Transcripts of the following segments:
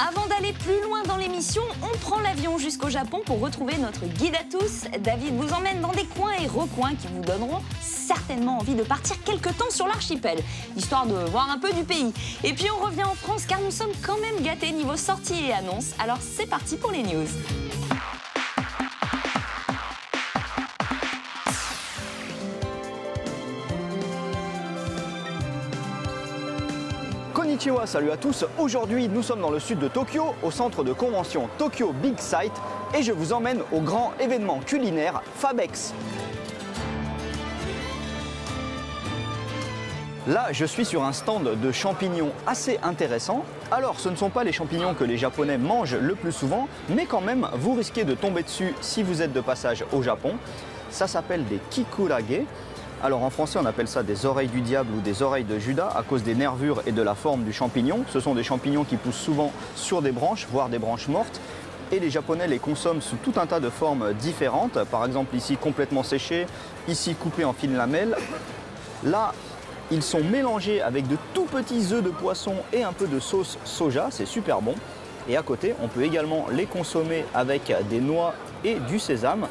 Avant d'aller plus loin dans l'émission, on prend l'avion jusqu'au Japon pour retrouver notre guide à tous. David vous emmène dans des coins et recoins qui vous donneront certainement envie de partir quelque temps sur l'archipel, histoire de voir un peu du pays. Et puis on revient en France car nous sommes quand même gâtés niveau sorties et annonces. Alors c'est parti pour les news. Konnichiwa, salut à tous. Aujourd'hui, nous sommes dans le sud de Tokyo, au centre de convention Tokyo Big Sight, et je vous emmène au grand événement culinaire Fabex. Là, je suis sur un stand de champignons assez intéressant. Alors, ce ne sont pas les champignons que les Japonais mangent le plus souvent, mais quand même, vous risquez de tomber dessus si vous êtes de passage au Japon. Ça s'appelle des kikurage. Alors en français on appelle ça des oreilles du diable ou des oreilles de Judas à cause des nervures et de la forme du champignon. Ce sont des champignons qui poussent souvent sur des branches, voire des branches mortes. Et les Japonais les consomment sous tout un tas de formes différentes. Par exemple ici complètement séchés, ici coupés en fines lamelles. Là, ils sont mélangés avec de tout petits œufs de poisson et un peu de sauce soja, c'est super bon. Et à côté, on peut également les consommer avec des noix et du sésame.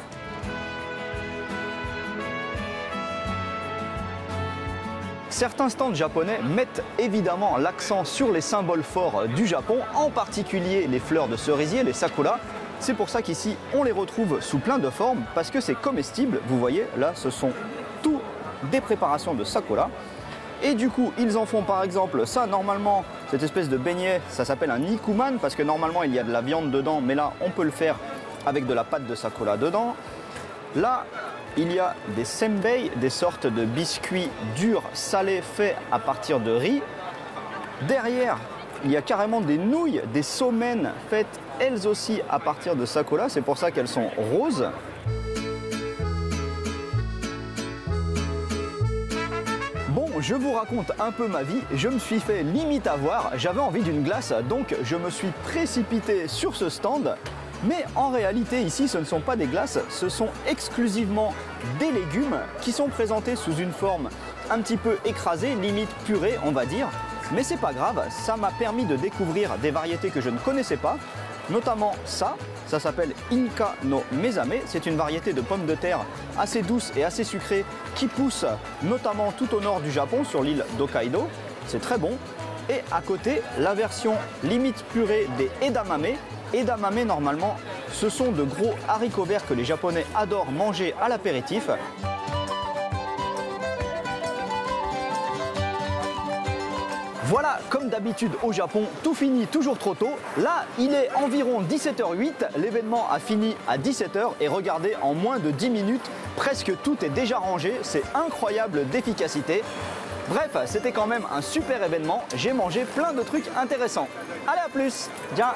Certains stands japonais mettent évidemment l'accent sur les symboles forts du Japon, en particulier les fleurs de cerisier, les sakura. C'est pour ça qu'ici, on les retrouve sous plein de formes, parce que c'est comestible. Vous voyez, là, ce sont tout des préparations de sakura. Et du coup, ils en font par exemple ça, normalement, cette espèce de beignet, ça s'appelle un nikuman, parce que normalement, il y a de la viande dedans, mais là, on peut le faire avec de la pâte de sakura dedans. Là, il y a des senbei, des sortes de biscuits durs, salés, faits à partir de riz. Derrière, il y a carrément des nouilles, des somen faites elles aussi à partir de sakura. C'est pour ça qu'elles sont roses. Bon, je vous raconte un peu ma vie. Je me suis fait limite avoir. J'avais envie d'une glace, donc je me suis précipité sur ce stand. Mais en réalité, ici, ce ne sont pas des glaces, ce sont exclusivement des légumes qui sont présentés sous une forme un petit peu écrasée, limite purée, on va dire. Mais c'est pas grave, ça m'a permis de découvrir des variétés que je ne connaissais pas, notamment ça s'appelle Inka no Mesame. C'est une variété de pommes de terre assez douce et assez sucrée qui pousse notamment tout au nord du Japon, sur l'île d'Hokkaido. C'est très bon. Et à côté, la version limite purée des edamame. Edamame, normalement, ce sont de gros haricots verts que les Japonais adorent manger à l'apéritif. Voilà, comme d'habitude au Japon, tout finit toujours trop tôt. Là, il est environ 17h08, l'événement a fini à 17h et regardez, en moins de 10 minutes, presque tout est déjà rangé. C'est incroyable d'efficacité. Bref, c'était quand même un super événement. J'ai mangé plein de trucs intéressants. Allez, à plus. Ciao.